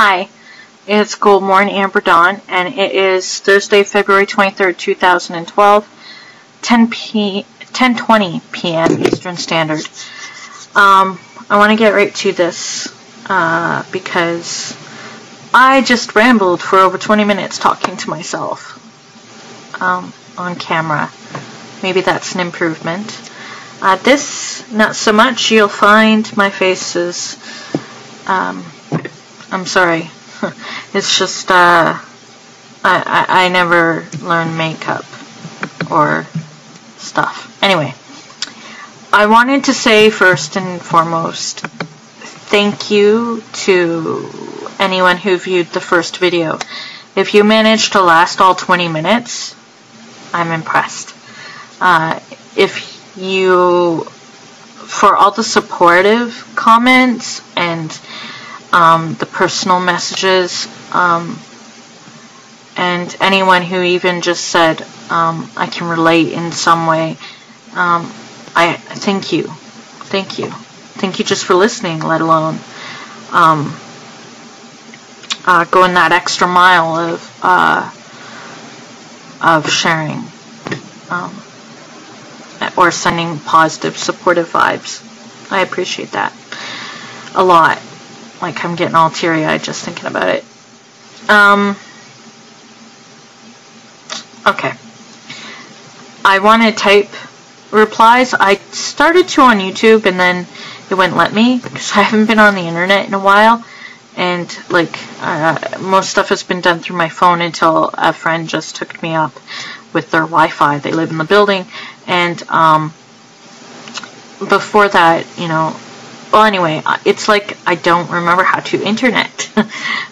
Hi, it's Gold Morn Amber Dawn, and it is Thursday, February 23rd, 2012, 10:20 p.m. Eastern Standard. I want to get right to this because I just rambled for over 20 minutes talking to myself on camera. Maybe that's an improvement. This, not so much. You'll find my face is, I'm sorry. It's just, I never learned makeup or stuff. Anyway, I wanted to say first and foremost, thank you to anyone who viewed the first video. If you managed to last all 20 minutes, I'm impressed. If you, for all the supportive comments and the personal messages, and anyone who even just said, I can relate in some way, I thank you. Thank you. Thank you just for listening, let alone going that extra mile of sharing or sending positive, supportive vibes. I appreciate that a lot. Like, I'm getting all teary-eyed just thinking about it. Okay. I want to type replies. I started to on YouTube, and then it wouldn't let me because I haven't been on the internet in a while. And, like, most stuff has been done through my phone until a friend just hooked me up with their Wi-Fi. They live in the building. And before that, you know, well, anyway, it's like I don't remember how to internet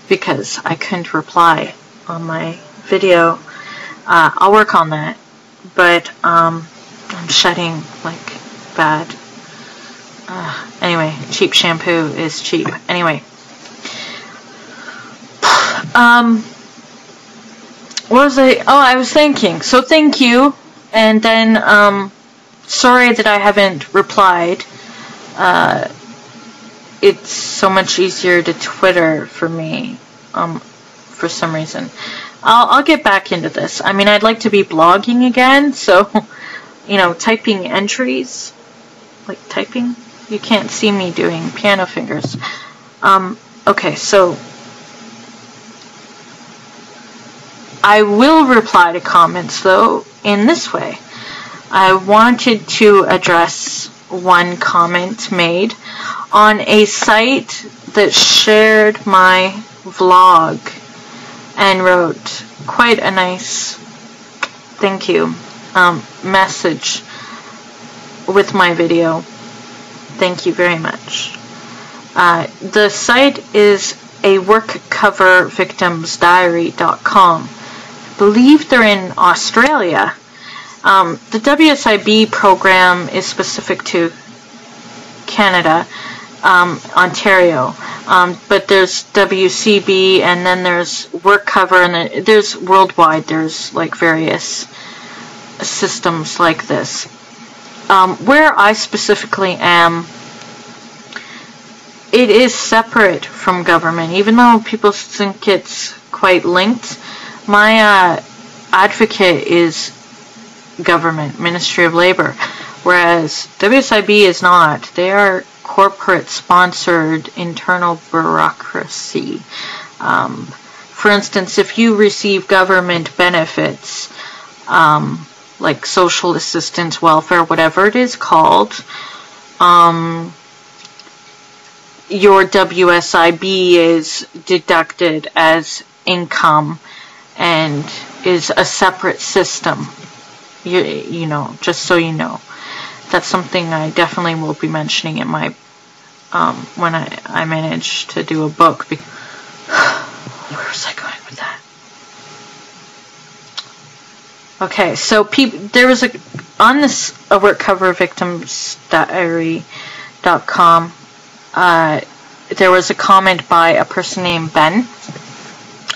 because I couldn't reply on my video. I'll work on that, but I'm shedding like bad. Anyway, cheap shampoo is cheap. Anyway, what was I? Oh, I was thinking. So thank you, and then sorry that I haven't replied. It's so much easier to Twitter for me, for some reason. I'll get back into this. I mean, I'd like to be blogging again, so, you know, typing entries, like typing, you can't see me doing piano fingers. Okay, so, I will reply to comments, though, in this way. I wanted to address one comment made on a site that shared my vlog and wrote quite a nice thank you message with my video. Thank you very much. The site is a workcovervictimsdiary.com. I believe they're in Australia. The wsib program is specific to Canada, Ontario, but there's WCB, and then there's work cover, and there's worldwide, there's like various systems like this. Where I specifically am, it is separate from government, even though people think it's quite linked. My advocate is government, Ministry of Labor, whereas WSIB is not. They are corporate-sponsored internal bureaucracy. For instance, if you receive government benefits, like social assistance, welfare, whatever it is called, your WSIB is deducted as income and is a separate system. You know, just so you know. That's something I definitely will be mentioning in my, when I manage to do a book. Where was I going with that? Okay, so there was on this workcovervictimsdiary.com, there was a comment by a person named Ben.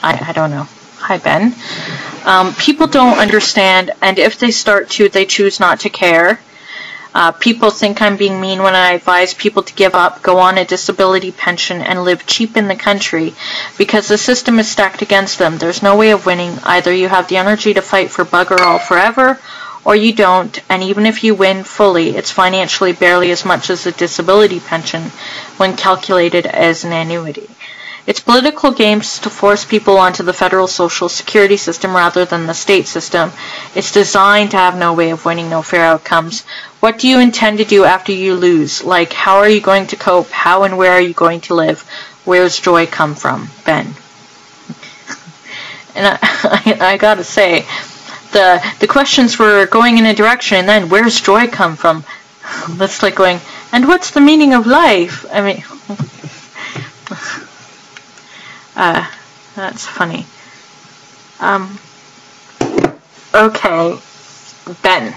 I don't know. Hi, Ben. People don't understand, and if they start to, they choose not to care. People think I'm being mean when I advise people to give up, go on a disability pension, and live cheap in the country because the system is stacked against them. There's no way of winning. Either you have the energy to fight for bugger all forever, or you don't, and even if you win fully, it's financially barely as much as a disability pension when calculated as an annuity. It's political games to force people onto the federal social security system rather than the state system. It's designed to have no way of winning, no fair outcomes. What do you intend to do after you lose? Like, how are you going to cope? How and where are you going to live? Where's joy come from? Ben. And I gotta say, the questions were going in a direction, and then where's joy come from? That's like going, and what's the meaning of life? I mean, that's funny. Okay, Ben.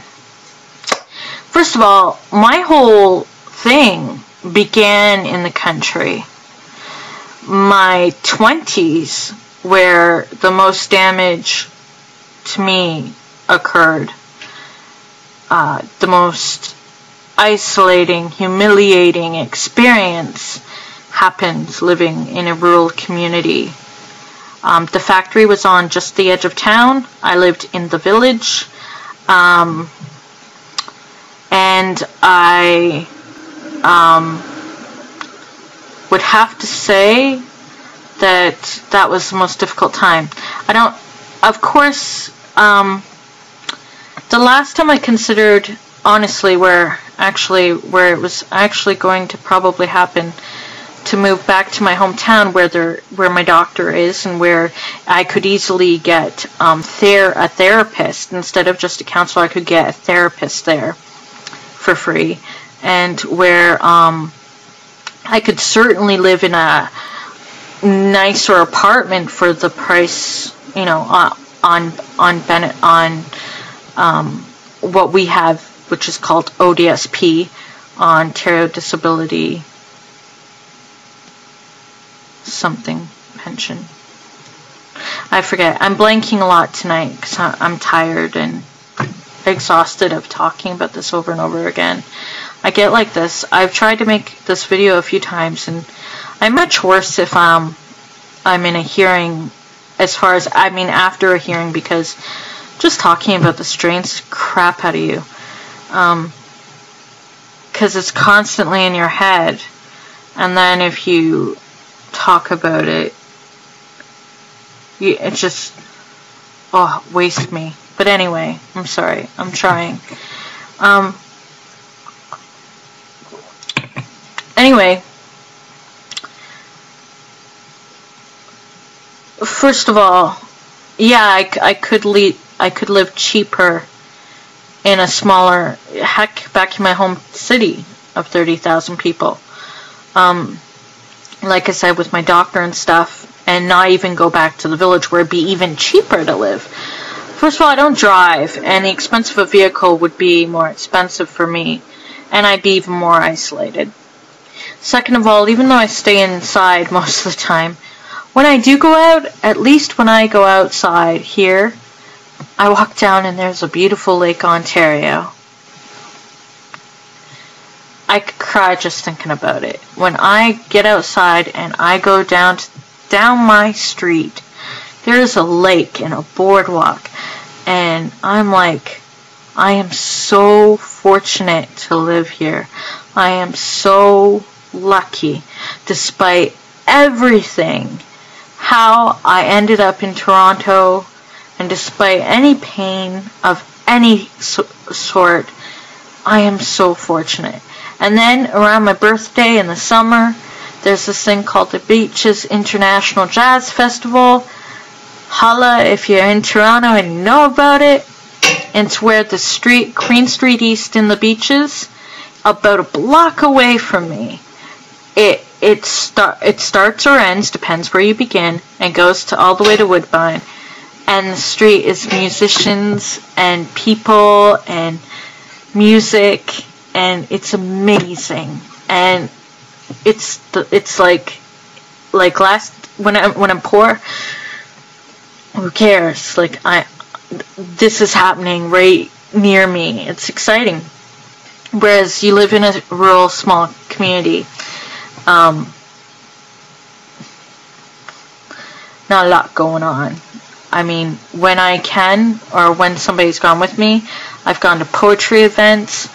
First of all, my whole thing began in the country. My 20s, where the most damage to me occurred. The most isolating, humiliating experience happened living in a rural community. The factory was on just the edge of town. I lived in the village. And I would have to say that was the most difficult time. Of course, the last time I considered, honestly, where it was actually going to probably happen, to move back to my hometown where my doctor is and where I could easily get a therapist instead of just a counselor. I could get a therapist there for free, and where I could certainly live in a nicer apartment for the price, you know, on what we have, which is called ODSP, Ontario Disability something pension. I forget. I'm blanking a lot tonight because I'm tired and exhausted of talking about this over and over again. I get like this. I've tried to make this video a few times, and I'm much worse if I'm in a hearing, as far as, I mean, after a hearing, because just talking about this drains crap out of you. Because it's constantly in your head, and then if you talk about it, it just, waste me. But anyway, I'm sorry. I'm trying. Anyway, first of all, yeah, I could live cheaper in a smaller, heck, back in my home city of 30,000 people. Like I said, with my doctor and stuff, and not even go back to the village where it'd be even cheaper to live. First of all, I don't drive, and the expense of a vehicle would be more expensive for me, and I'd be even more isolated. Second of all, even though I stay inside most of the time, when I do go out, at least when I go outside here, I walk down and there's a beautiful Lake Ontario. I could cry just thinking about it. When I get outside and I go down my street, there's a lake and a boardwalk, and I'm like, I am so fortunate to live here. I am so lucky, despite everything, how I ended up in Toronto, and despite any pain of any sort, I am so fortunate. And then around my birthday in the summer, there's this thing called the Beaches International Jazz Festival. Holla if you're in Toronto and you know about it. It's where the street, Queen Street East in the Beaches, about a block away from me. It starts or ends, depends where you begin, and goes to all the way to Woodbine. And the street is musicians and people and music, and it's amazing. And it's like when I'm poor, who cares? Like this is happening right near me. It's exciting. Whereas you live in a rural, small community, not a lot going on. I mean, when I can, or when somebody's gone with me, I've gone to poetry events,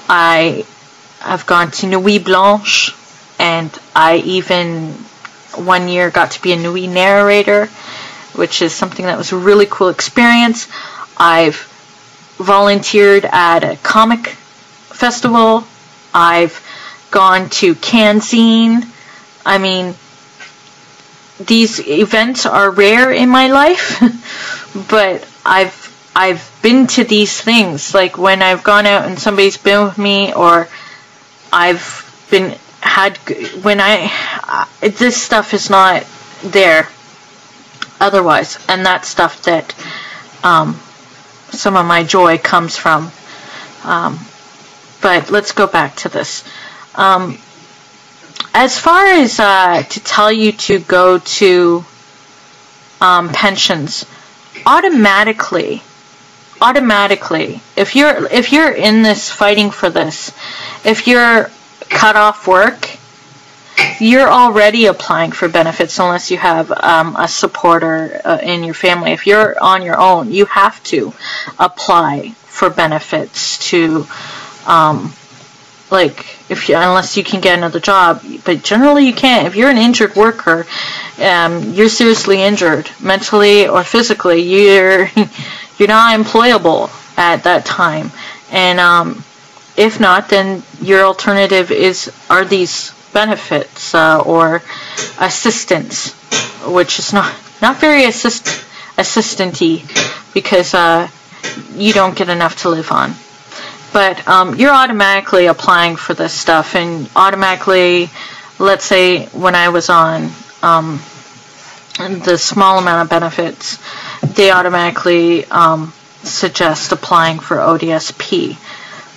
I've gone to Nuit Blanche, and I even one year got to be a Nuit narrator, which is something that was a really cool experience. I've volunteered at a comic festival. I've gone to Canzine. I mean, these events are rare in my life, but I've been to these things. Like when I've gone out and somebody's been with me, or I've been this stuff is not there otherwise, and that's stuff that some of my joy comes from. But let's go back to this. As far as to tell you to go to pensions, automatically, if you're in this fighting for this, if you're cut off work, you're already applying for benefits unless you have a supporter in your family. If you're on your own, you have to apply for benefits to unless you can get another job, but generally you can't. If you're an injured worker, you're seriously injured, mentally or physically, you're not employable at that time. And if not, then your alternative are these benefits or assistance, which is not very assistant-y, because you don't get enough to live on. But you're automatically applying for this stuff, and automatically, let's say when I was on the small amount of benefits, they automatically suggest applying for ODSP.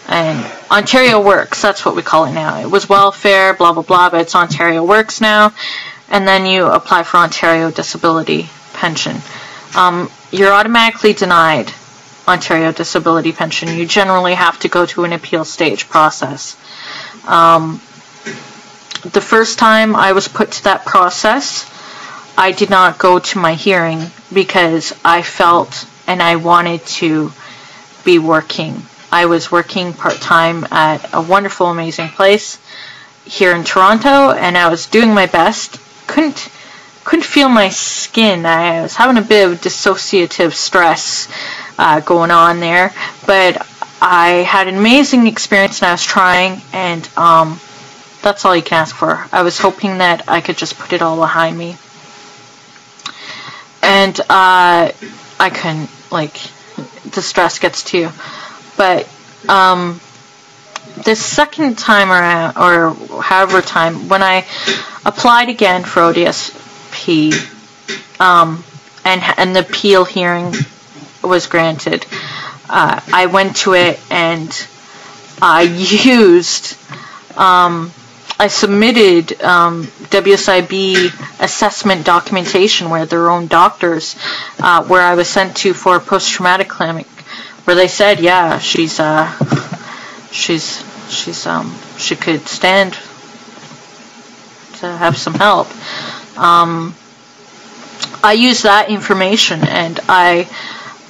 And Ontario Works, that's what we call it now. It was welfare, blah, blah, blah, but it's Ontario Works now. And then you apply for Ontario Disability Pension. You're automatically denied Ontario Disability Pension. You generally have to go to an appeal stage process. The first time I was put to that process, I did not go to my hearing because I felt and I wanted to be working. I was working part-time at a wonderful, amazing place here in Toronto, and I was doing my best. Couldn't feel my skin. I was having a bit of dissociative stress going on there, but I had an amazing experience and I was trying, and that's all you can ask for. I was hoping that I could just put it all behind me, and I couldn't. The stress gets to you. But the second time around, or however time, when I applied again for ODSP, and the appeal hearing was granted, I went to it and I submitted wsib assessment documentation where their own doctors, where I was sent to for a post-traumatic clinic, where they said, yeah, she could stand to have some help. I used that information, and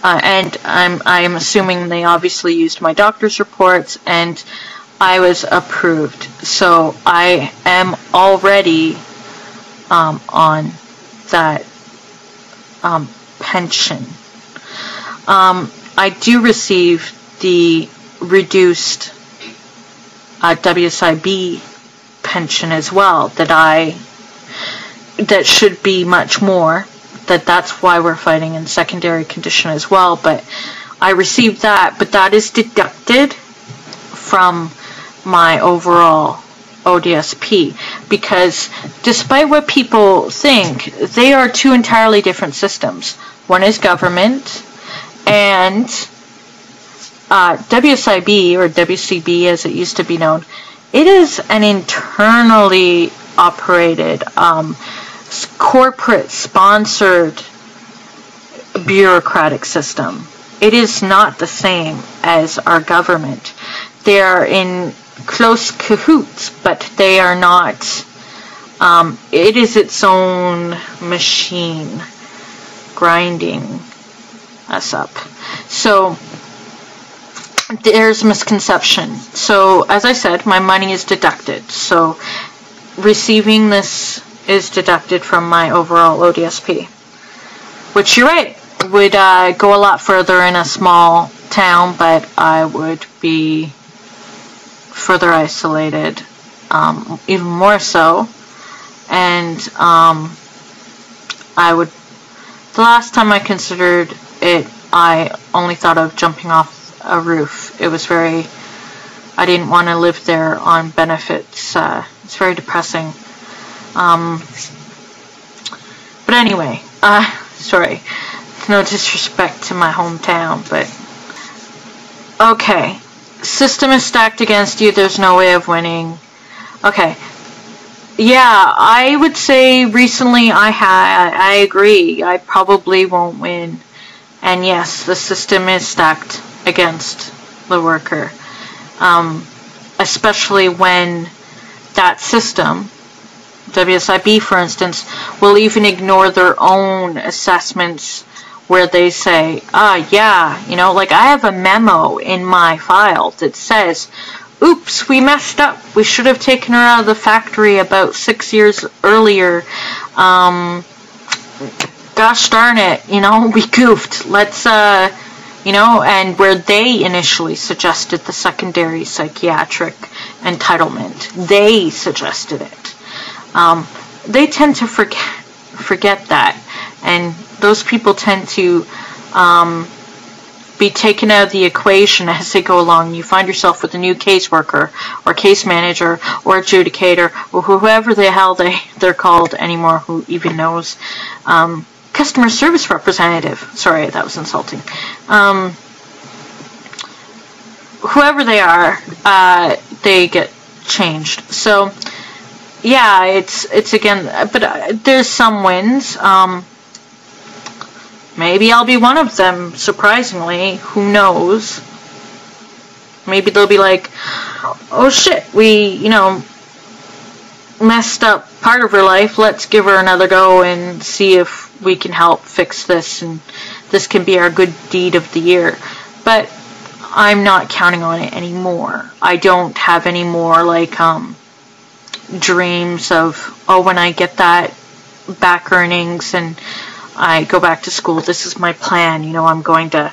I'm assuming they obviously used my doctor's reports, and I was approved. So I am already on that pension. I do receive the reduced wsib pension as well, that should be much more. That's why we're fighting in secondary condition as well. But I received that, but that is deducted from my overall ODSP, because despite what people think, they are two entirely different systems. One is government, and WSIB, or WCB as it used to be known, it is an internally operated, corporate-sponsored bureaucratic system. It is not the same as our government. they are in close cahoots, but they are not. It is its own machine grinding us up. So there's misconception. So as I said, my money is deducted. So receiving this is deducted from my overall ODSP, which you're right, would go a lot further in a small town, but I would be further isolated, even more so. And the last time I considered it, I only thought of jumping off a roof. It was I didn't want to live there on benefits. It's very depressing. But anyway, sorry, no disrespect to my hometown, but okay. System is stacked against you. There's no way of winning. Okay. Yeah, I would say recently I agree. I probably won't win. And yes, the system is stacked against the worker. Especially when that system, wsib for instance, will even ignore their own assessments where they say, yeah, you know, like I have a memo in my file that says, oops, we messed up. We should have taken her out of the factory about 6 years earlier. Gosh darn it, you know, we goofed. Let's, you know, and where they initially suggested the secondary psychiatric entitlement, they suggested it. They tend to forget that, and those people tend to be taken out of the equation as they go along. You find yourself with a new caseworker or case manager or adjudicator or whoever the hell they're called anymore, who even knows. Customer service representative. Sorry, that was insulting. Whoever they are, they get changed. So yeah, it's again, but there's some wins. Maybe I'll be one of them, surprisingly. Who knows? Maybe they'll be like, oh shit, we, you know, messed up part of her life. Let's give her another go and see if we can help fix this, and this can be our good deed of the year. But I'm not counting on it anymore. I don't have any more, like, dreams of, oh, when I get that back earnings and I go back to school, this is my plan. You know, I'm going to,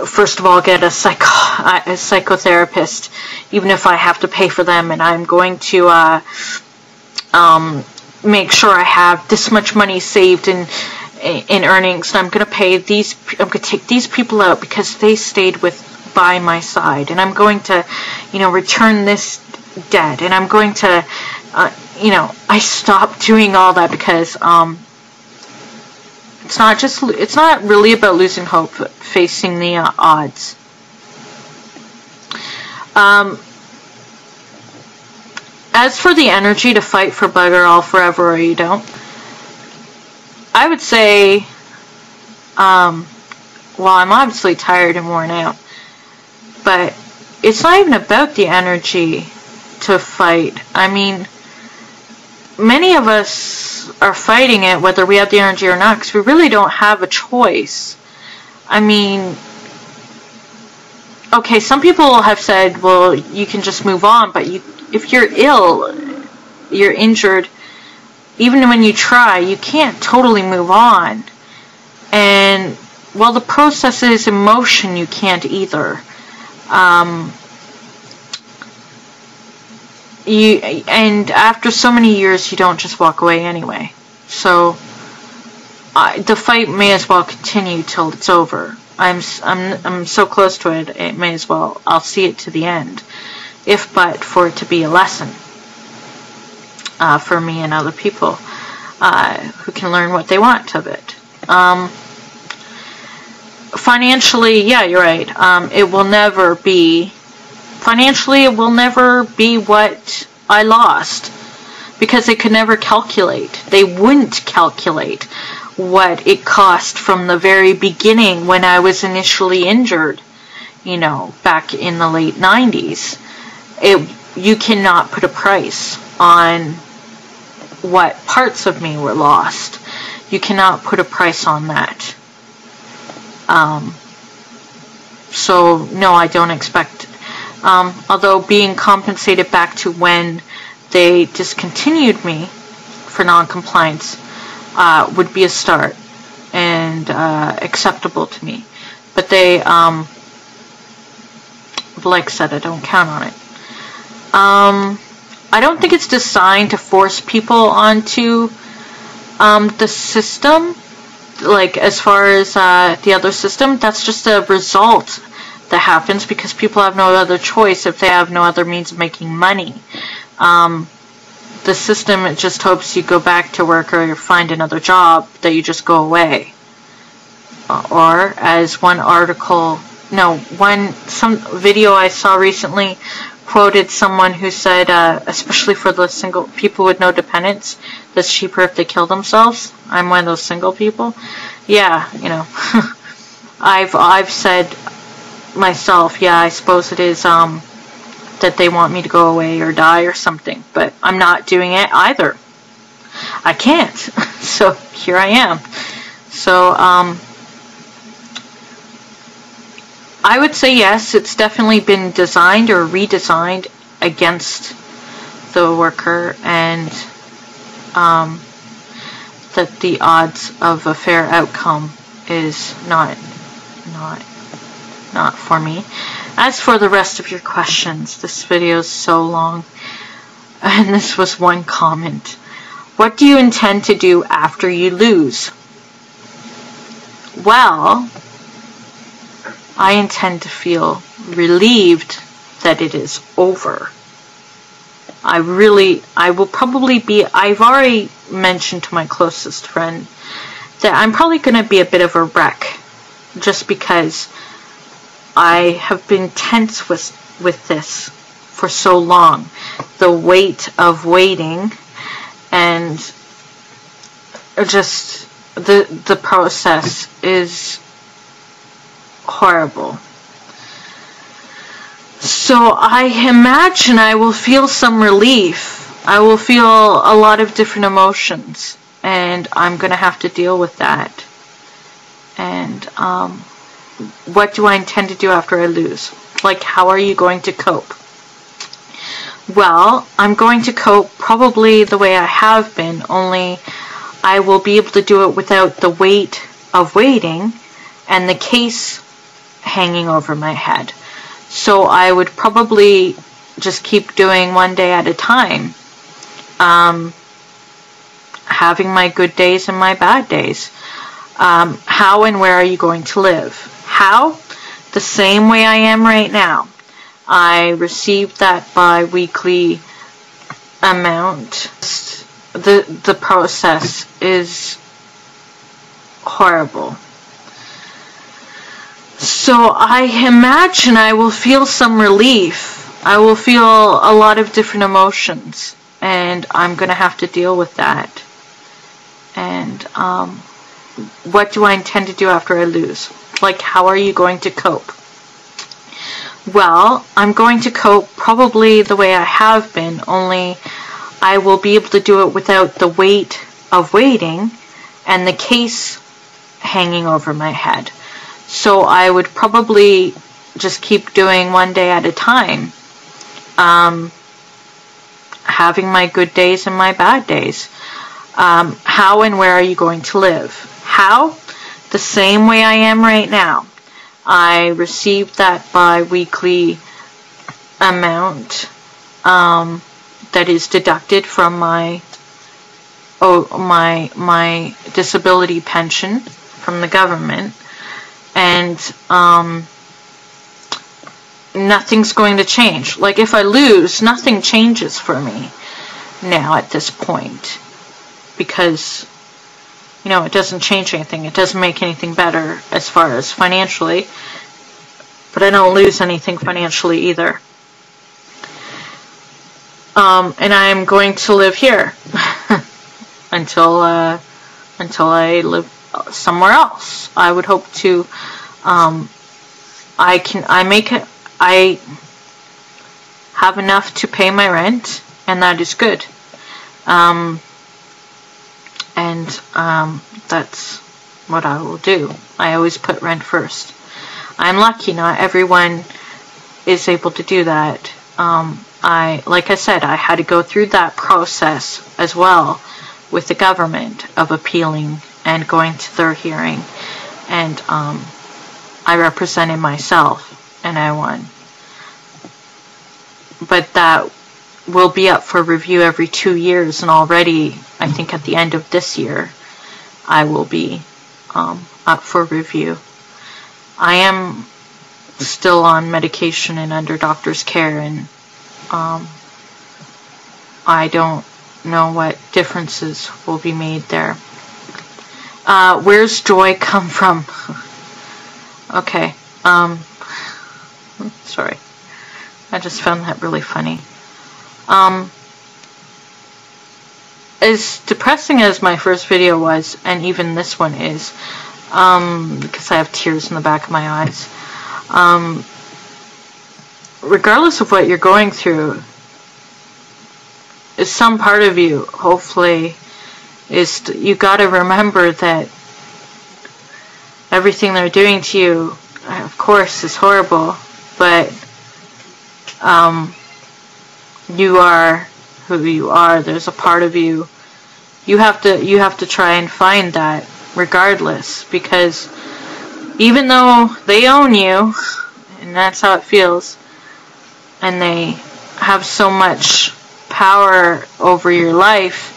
first of all, get a psychotherapist, even if I have to pay for them, and I'm going to make sure I have this much money saved in earnings, and I'm going to pay these. I'm going to take these people out because they stayed by my side, and I'm going to, you know, return this debt, and I'm going to, you know, I stopped doing all that because it's not really about losing hope, but facing the odds. As for the energy to fight for bugger all forever or you don't, I would say, well, I'm obviously tired and worn out, but it's not even about the energy to fight. I mean, many of us are fighting it whether we have the energy or not, because we really don't have a choice. I mean, okay, some people have said, well, you can just move on, but if you're ill, you're injured, even when you try, you can't totally move on. And while the process is in motion, you can't either. And after so many years, you don't just walk away anyway. So the fight may as well continue till it's over. I'm so close to it. It may as well. I'll see it to the end, if but for it to be a lesson for me and other people who can learn what they want of it. Financially, yeah, you're right. It will never be. Financially, it will never be what I lost, because they could never calculate. They wouldn't calculate what it cost from the very beginning when I was initially injured. you know, back in the late 90s. You cannot put a price on what parts of me were lost. You cannot put a price on that. So no, I don't expect, although being compensated back to when they discontinued me for non-compliance would be a start and acceptable to me. But they, like I said, I don't count on it. I don't think it's designed to force people onto the system, like as far as the other system. That's just a result that happens because people have no other choice if they have no other means of making money. The system, it just hopes you go back to work or you find another job, that you just go away. Or as one article, no, some video I saw recently quoted someone who said, especially for the single people with no dependents, that's cheaper if they kill themselves. I'm one of those single people. Yeah, you know, I've said myself, yeah, I suppose it is that they want me to go away or die or something, but I'm not doing it either. I can't. So here I am. So I would say yes, it's definitely been designed or redesigned against the worker, and that the odds of a fair outcome is not for me. As for the rest of your questions, this video is so long, and this was one comment. What do you intend to do after you lose? Well, I intend to feel relieved that it is over. I've already mentioned to my closest friend that I'm probably going to be a bit of a wreck, just because I have been tense with this for so long. The weight of waiting and just the process is horrible. So I imagine I will feel some relief. I will feel a lot of different emotions, and I'm going to have to deal with that. And what do I intend to do after I lose? Like, how are you going to cope? Well, I'm going to cope probably the way I have been, only I will be able to do it without the weight of waiting and the case hanging over my head. So I would probably just keep doing one day at a time, having my good days and my bad days. How and where are you going to live? How? The same way I am right now. I received that bi-weekly amount. The process is horrible. So I imagine I will feel some relief. I will feel a lot of different emotions, and I'm going to have to deal with that. And what do I intend to do after I lose? Like, how are you going to cope? Well, I'm going to cope probably the way I have been, only I will be able to do it without the weight of waiting and the case hanging over my head. So I would probably just keep doing one day at a time, having my good days and my bad days. How and where are you going to live? How? The same way I am right now. I received that bi-weekly amount that is deducted from my disability pension from the government, and nothing's going to change. Like, if I lose, nothing changes for me now at this point, because, you know, it doesn't change anything. It doesn't make anything better as far as financially, but I don't lose anything financially either. And I'm going to live here until I live somewhere else. I would hope to I have enough to pay my rent, and that is good. That's what I will do. I always put rent first. I'm lucky, not everyone is able to do that. Like I said, I had to go through that process as well with the government of appealing and going to their hearing, and I represented myself and I won. But that will be up for review every 2 years, and already I think at the end of this year I will be up for review. I am still on medication and under doctor's care, and I don't know what differences will be made there. Where's joy come from? Okay, sorry, I just found that really funny. As depressing as my first video was, and even this one is, because I have tears in the back of my eyes, regardless of what you're going through, is some part of you, hopefully, you gotta remember that everything they're doing to you, of course, is horrible, but you are who you are. There's a part of you. You have to try and find that regardless, because even though they own you, and that's how it feels, and they have so much power over your life,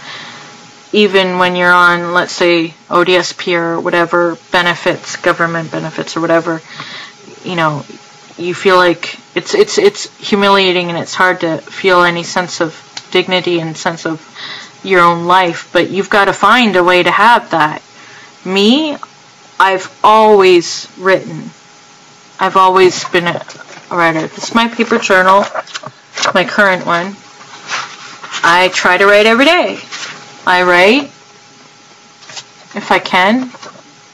even when you're on, let's say, ODSP or whatever benefits, government benefits or whatever, you feel like it's humiliating, and it's hard to feel any sense of dignity and sense of your own life, but you've got to find a way to have that. Me, I've always written. I've always been a writer. This is my paper journal, my current one. I try to write every day. I write if I can,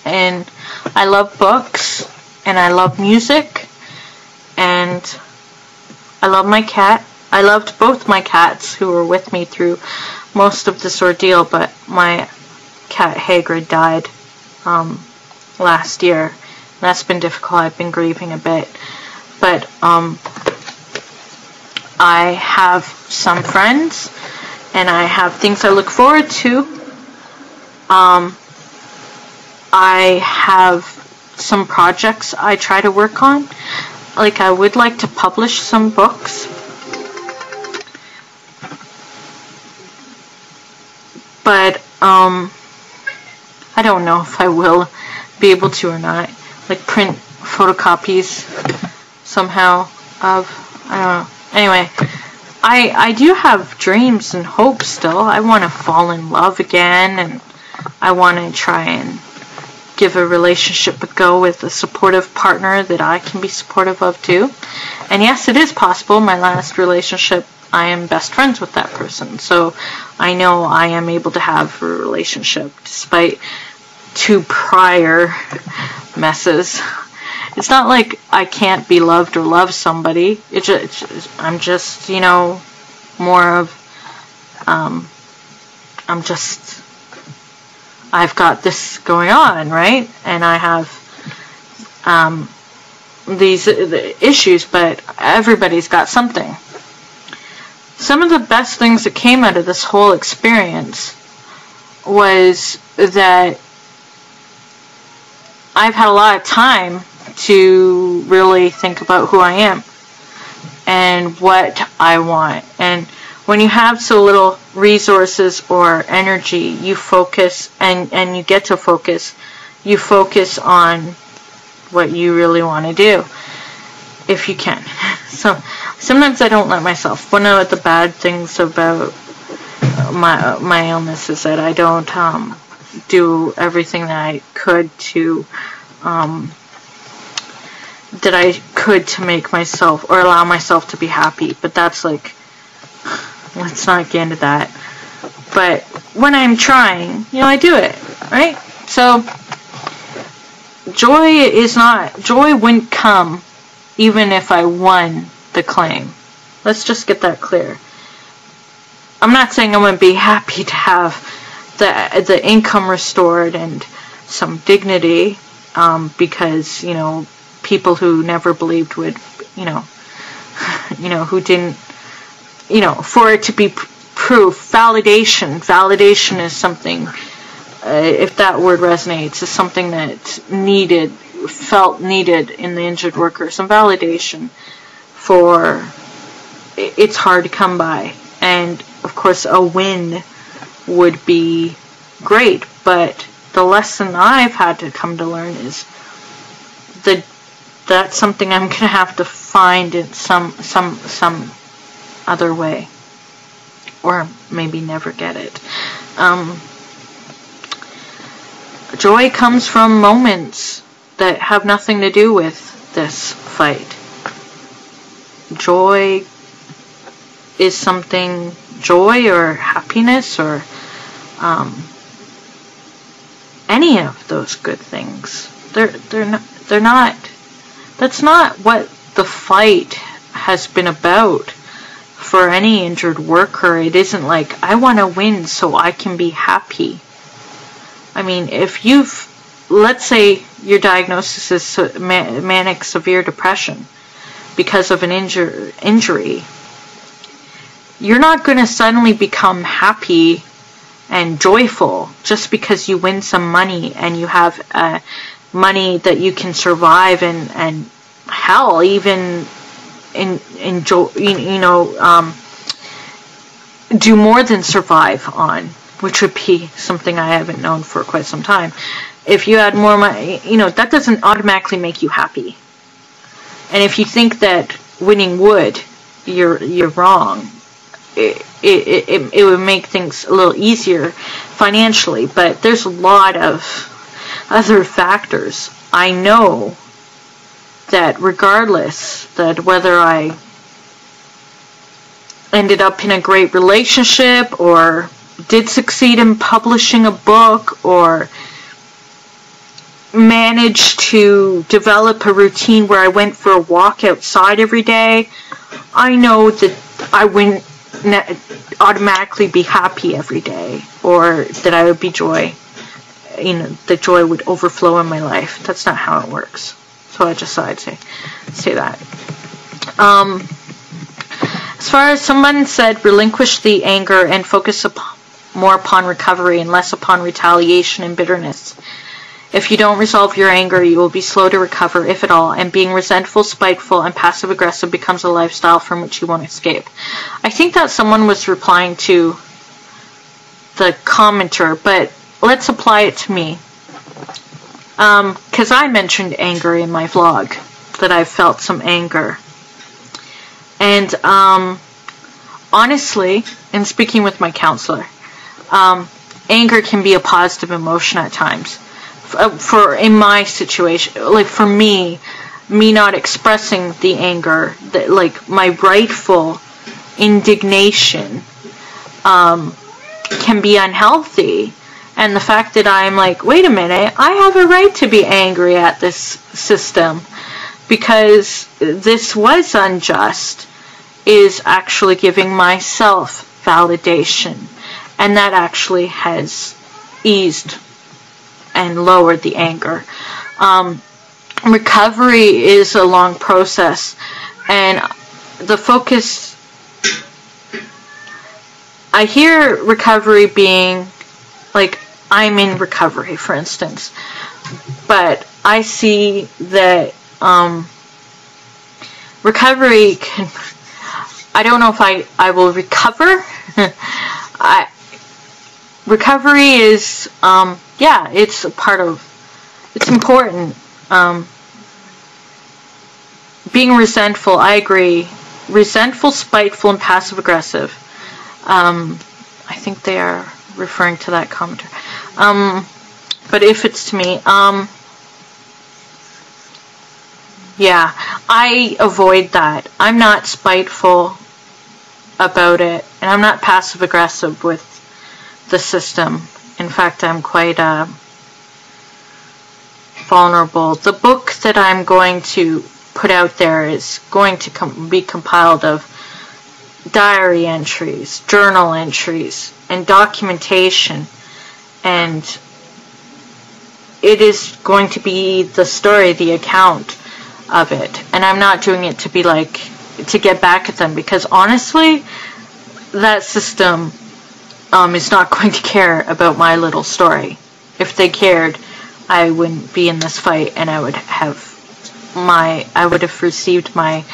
and I love books, and I love music, and I love my cat. I loved both my cats who were with me through most of this ordeal, but my cat Hagrid died last year. That's been difficult. I've been grieving a bit, but I have some friends, and I have things I look forward to. I have some projects I try to work on. Like, I would like to publish some books, but I don't know if I will be able to or not. Like, print photocopies somehow of, I don't know. Anyway, I do have dreams and hopes still. I want to fall in love again, and I want to try and give a relationship a go with a supportive partner that I can be supportive of too. And yes, it is possible. My last relationship, I am best friends with that person, so I know I am able to have a relationship despite 2 prior messes. It's not like I can't be loved or love somebody. I'm just, more of, I've got this going on, right? And I have these issues, but everybody's got something. Some of the best things that came out of this whole experience was that I've had a lot of time to really think about who I am and what I want. And when you have so little resources or energy, you focus, and you get to focus, you focus on what you really want to do, if you can. So sometimes I don't let myself. One of the bad things about my illness is that I don't do everything that I could to make myself, or allow myself to be happy. But that's like, let's not get into that. But when I'm trying, I do it, right? So joy wouldn't come even if I won the claim. Let's just get that clear. I'm not saying I'm going to be happy to have the income restored and some dignity, because, you know, people who never believed would, you know, who didn't, you know, for it to be proof, validation is something, if that word resonates, is something that felt needed in the injured worker. Some validation for, it's hard to come by. And of course a win would be great, but the lesson I've had to come to learn is that's something I'm going to have to find in some other way, or maybe never get it. Joy comes from moments that have nothing to do with this fight. Joy is something, joy or happiness or any of those good things. They're not. That's not what the fight has been about for any injured worker. It isn't like, I want to win so I can be happy. I mean, if let's say your diagnosis is manic severe depression because of an injury, you're not going to suddenly become happy and joyful just because you win some money and you have money that you can survive and hell, even enjoy, do more than survive on, which would be something I haven't known for quite some time. If you had more money, that doesn't automatically make you happy. And if you think that winning would, you're wrong. It would make things a little easier financially, but there's a lot of other factors. I know that regardless that whether I ended up in a great relationship or did succeed in publishing a book or managed to develop a routine where I went for a walk outside every day, I know that I wouldn't automatically be happy every day, or that I would be that joy would overflow in my life. That's not how it works. So I just thought I'd say that. As far as someone said, relinquish the anger and focus more upon recovery and less upon retaliation and bitterness. If you don't resolve your anger, you will be slow to recover, if at all, and being resentful, spiteful, and passive-aggressive becomes a lifestyle from which you won't escape. I think that someone was replying to the commenter, but let's apply it to me. Because I mentioned anger in my vlog, that I felt some anger. And honestly, in speaking with my counselor, anger can be a positive emotion at times. In my situation, like for me not expressing the anger, that like my rightful indignation can be unhealthy. And the fact that I'm like, wait a minute, I have a right to be angry at this system because this was unjust, is actually giving myself validation. And that actually has eased and lowered the anger. Recovery is a long process, and the focus, I hear recovery being like, I'm in recovery, for instance, but I see that recovery can, I don't know if I will recover. Recovery is, yeah, it's a part of, it's important. Being resentful, I agree. Resentful, spiteful, and passive-aggressive. I think they are referring to that commenter. But if it's to me, yeah, I avoid that. I'm not spiteful about it, and I'm not passive-aggressive with the system. In fact, I'm quite vulnerable. The book that I'm going to put out there is going to be compiled of diary entries, journal entries, and documentation, and it is going to be the story, the account of it. And I'm not doing it to be like, to get back at them, because honestly, that system is not going to care about my little story. If they cared, I wouldn't be in this fight, and I would have received my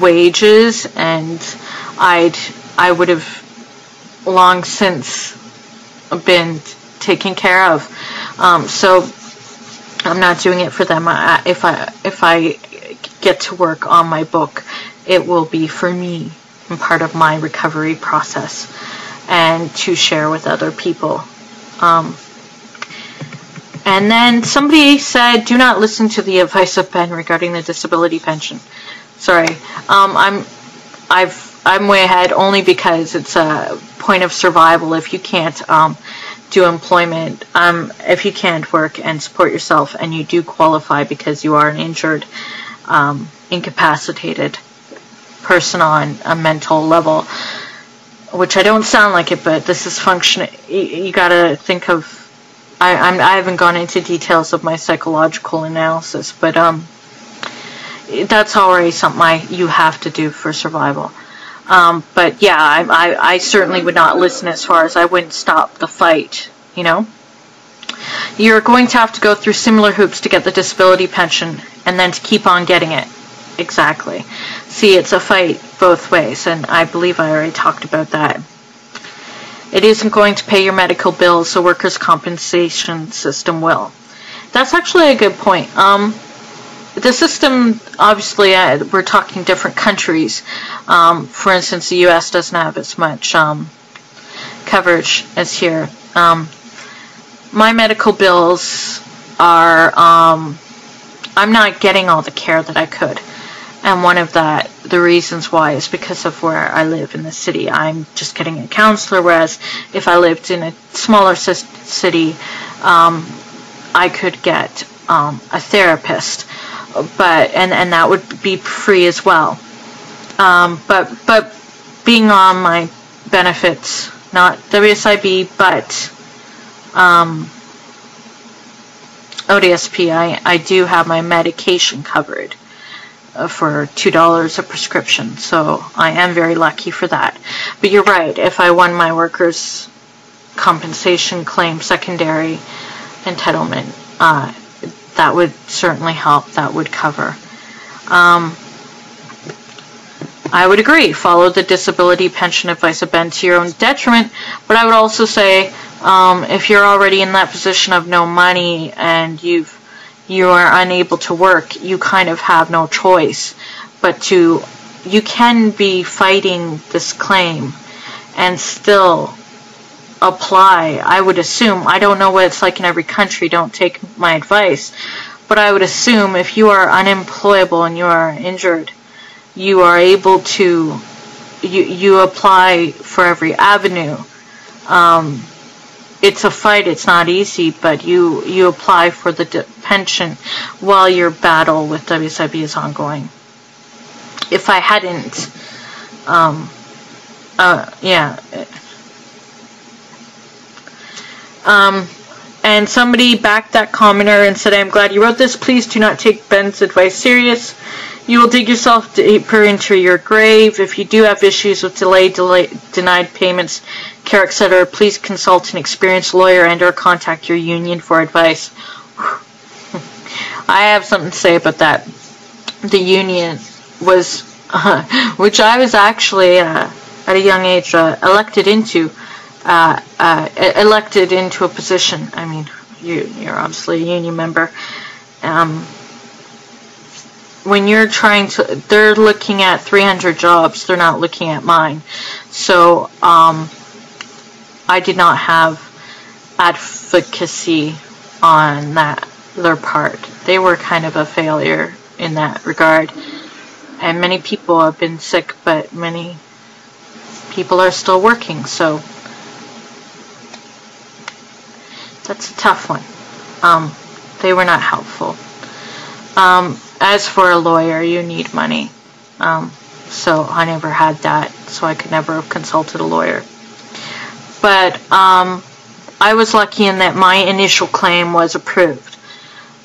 wages, and I would have long since been taken care of. So I'm not doing it for them. If I get to work on my book, it will be for me and part of my recovery process, and to share with other people. And then somebody said, do not listen to the advice of Ben regarding the disability pension. Sorry, I'm way ahead only because it's a point of survival. If you can't do employment, if you can't work and support yourself, and you do qualify because you are an injured, incapacitated person on a mental level, which I don't sound like it, but this is functioning. You gotta think of, I haven't gone into details of my psychological analysis, but that's already something you have to do for survival. But yeah, I certainly would not listen, as far as I wouldn't stop the fight, you know. You're going to have to go through similar hoops to get the disability pension, and then to keep on getting it. Exactly. See, it's a fight both ways, and I believe I already talked about that. It isn't going to pay your medical bills, the workers' compensation system will. That's actually a good point. The system, obviously, we're talking different countries. For instance, the U.S. doesn't have as much coverage as here. My medical bills are, I'm not getting all the care that I could. And one of the reasons why is because of where I live in the city. I'm just getting a counselor, whereas if I lived in a smaller city, I could get a therapist. But and that would be free as well. But being on my benefits, not WSIB, but ODSP, I do have my medication covered for $2 a prescription, so I am very lucky for that. But you're right, if I won my workers' compensation claim secondary entitlement, that would certainly help. That would cover. I would agree. Follow the disability pension advice of Ben to your own detriment. But I would also say, if you're already in that position of no money and you are unable to work, you kind of have no choice. But you can be fighting this claim and still apply. I would assume, I don't know what it's like in every country, don't take my advice, but I would assume if you are unemployable and you are injured, you are able to, you apply for every avenue. It's a fight, it's not easy, but you apply for the pension while your battle with WSIB is ongoing. If I hadn't, and somebody backed that commenter and said, I'm glad you wrote this. Please do not take Ben's advice serious. You will dig yourself deeper into your grave. If you do have issues with denied payments, care, etc., please consult an experienced lawyer and or contact your union for advice. I have something to say about that. The union was, which I was actually, at a young age, elected into a position. I mean, you're obviously a union member. When you're trying to, they're looking at 300 jobs, they're not looking at mine. So, I did not have advocacy on their part. They were kind of a failure in that regard. And many people have been sick, but many people are still working, so that's a tough one. They were not helpful. As for a lawyer, you need money. So I never had that, so I could never have consulted a lawyer. But I was lucky in that my initial claim was approved,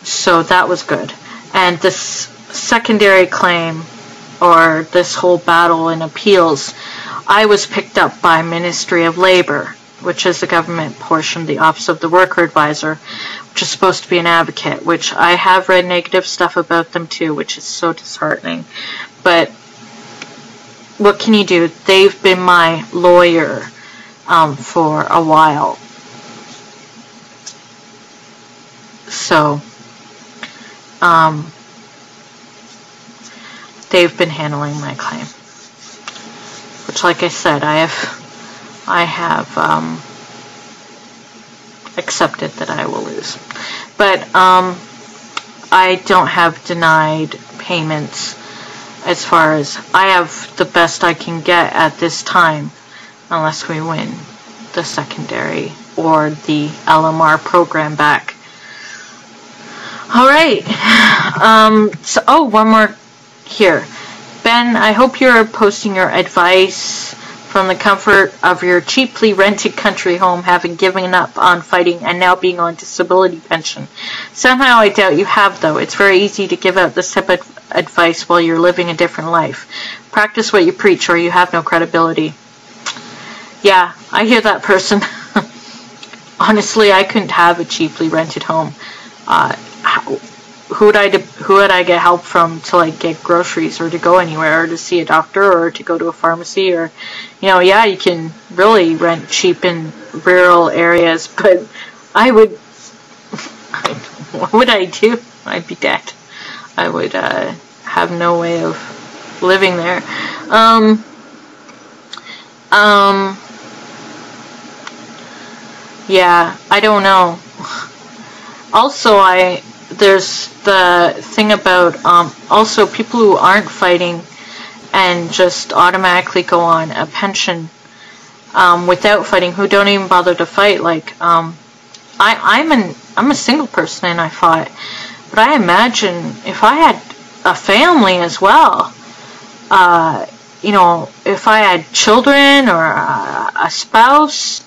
so that was good. And this secondary claim, or this whole battle in appeals, I was picked up by Ministry of Labor, which is the government portion of the Office of the Worker Advisor, which is supposed to be an advocate, which I have read negative stuff about them too, which is so disheartening. But what can you do? They've been my lawyer for a while. So, they've been handling my claim, which, like I said, I have accepted that I will lose. But I don't have denied payments. As far as I have the best I can get at this time, unless we win the secondary or the LMR program back. Alright, so, oh, one more here. Ben, I hope you're posting your advice from the comfort of your cheaply rented country home, having given up on fighting and now being on disability pension. Somehow I doubt you have, though. It's very easy to give out this type of advice while you're living a different life. Practice what you preach or you have no credibility. Yeah, I hear that person. Honestly, I couldn't have a cheaply rented home. Who would I get help from to like get groceries or to go anywhere or to see a doctor or to go to a pharmacy? Or, you know, yeah, you can really rent cheap in rural areas, but what would I do? I'd be dead. I would have no way of living there. Yeah, I don't know. Also, there's the thing about also people who aren't fighting and just automatically go on a pension without fighting, who don't even bother to fight. Like I'm a single person and I fought, but I imagine if I had a family as well, you know, if I had children or a spouse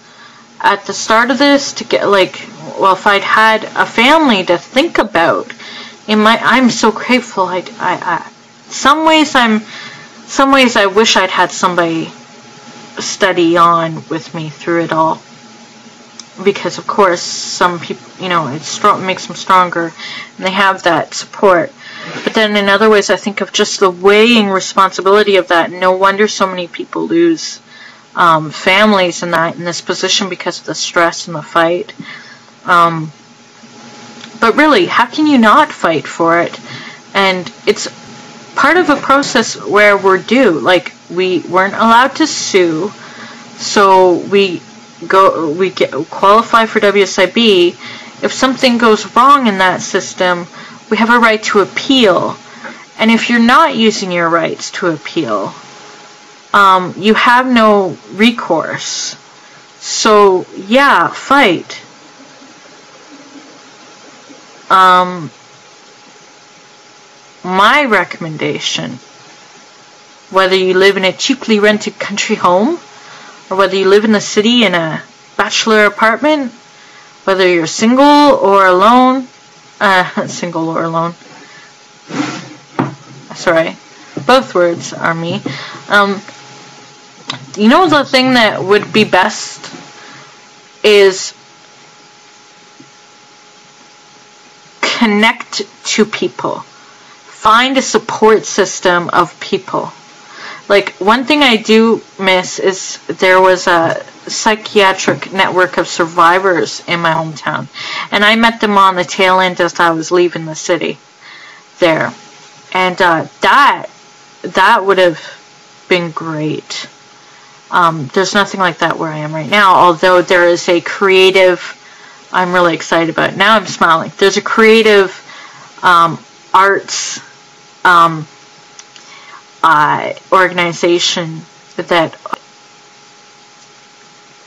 at the start of this, to get like, well, if I'd had a family to think about, I'm so grateful. Some ways I wish I'd had somebody steady on with me through it all, because of course some people, you know, it makes them stronger and they have that support. But then in other ways I think of just the weighing responsibility of that. No wonder so many people lose families in this position because of the stress and the fight. But really, how can you not fight for it? And it's part of a process where we're due. Like, we weren't allowed to sue, so we qualify for wsib. If something goes wrong in that system, we have a right to appeal. And if you're not using your rights to appeal, you have no recourse. So, yeah, fight. My recommendation, whether you live in a cheaply rented country home, or whether you live in the city in a bachelor apartment, whether you're single or alone, single or alone, sorry, both words are me. You know, the thing that would be best is connect to people. Find a support system of people. Like, one thing I do miss is there was a psychiatric network of survivors in my hometown, and I met them on the tail end as I was leaving the city there, and that would have been great. There's nothing like that where I am right now, although there is a creative, I'm really excited about it. Now I'm smiling. There's a creative arts organization that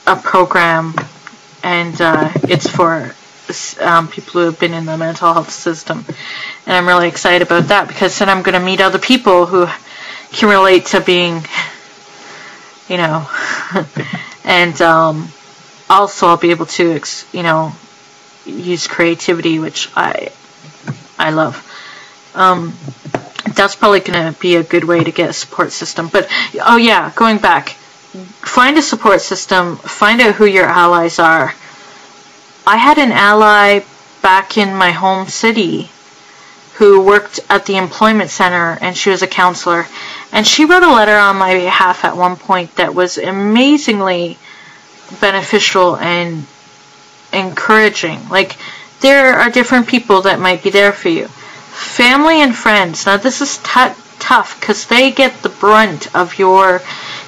a program, and it's for people who have been in the mental health system. And I'm really excited about that, because then I'm going to meet other people who can relate to being, you know, and also I'll be able to, you know, use creativity, which I love. That's probably going to be a good way to get a support system. But, oh yeah, going back, find a support system, find out who your allies are. I had an ally back in my home city who worked at the employment center, and she was a counselor, and she wrote a letter on my behalf at one point that was amazingly beneficial and encouraging. Like, there are different people that might be there for you. Family and friends. Now, this is tough because they get the brunt of your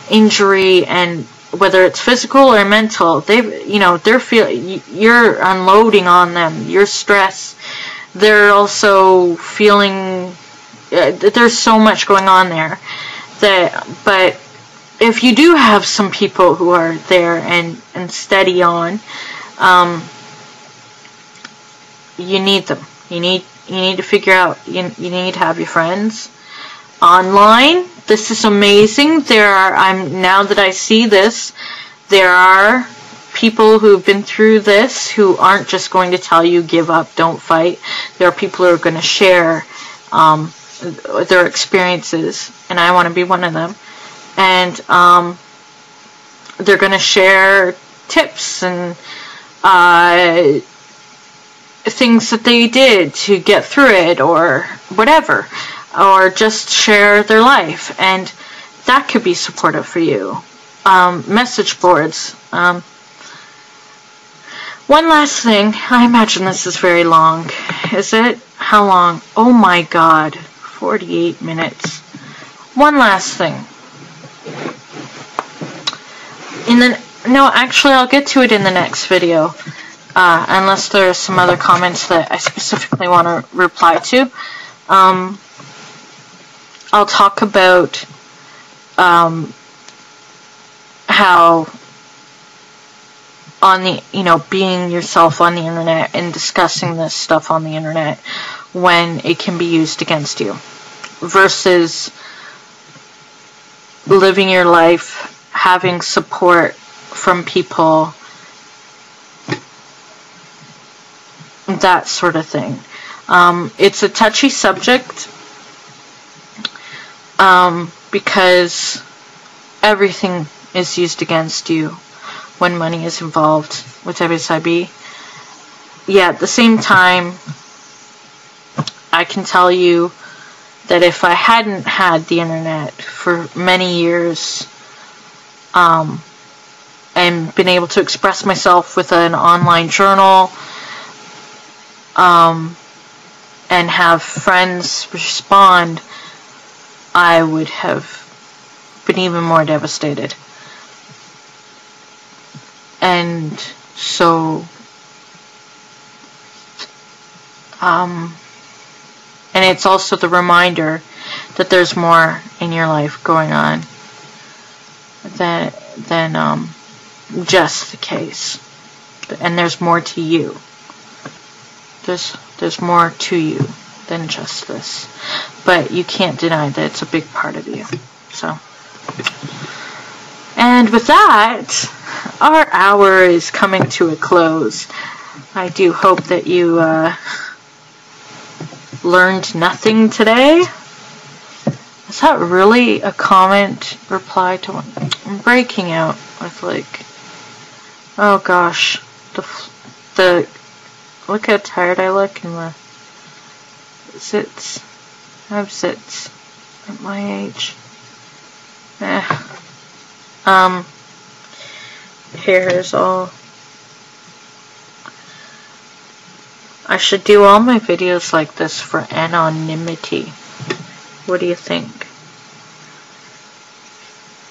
injury, and whether it's physical or mental, you're unloading on them your stress. They're also feeling there's so much going on there but if you do have some people who are there and steady on, you need them. You need to figure out, you need to have your friends online. This is amazing. Now that I see this, there are people who've been through this who aren't just going to tell you give up, don't fight. There are people who are going to share their experiences, and I want to be one of them. And they're going to share tips and things that they did to get through it, or whatever, or just share their life, and that could be supportive for you. Message boards. One last thing. I imagine this is very long. Is it? How long? Oh my god. 48 minutes. One last thing. No, actually, I'll get to it in the next video. Unless there are some other comments that I specifically want to reply to. I'll talk about how being yourself on the internet and discussing this stuff on the internet when it can be used against you versus living your life, having support from people, that sort of thing. It's a touchy subject because everything is used against you when money is involved with wsib. Yeah, at the same time, I can tell you that if I hadn't had the internet for many years and been able to express myself with an online journal and have friends respond, I would have been even more devastated. And so, and it's also the reminder that there's more in your life going on than just the case. And there's more to you. There's more to you than just this. But you can't deny that it's a big part of you. So, and with that, our hour is coming to a close. I do hope that you learned nothing today. Is that really a comment reply to one? I'm breaking out with like, oh gosh, the look how tired I look in the sits. I have sits at my age. Hair is all. I should do all my videos like this for anonymity. What do you think?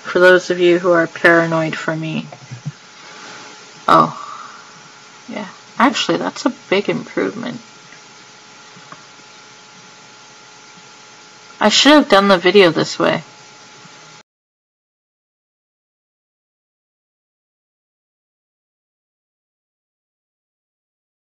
For those of you who are paranoid for me. Oh. Yeah. Actually, that's a big improvement. I should have done the video this way.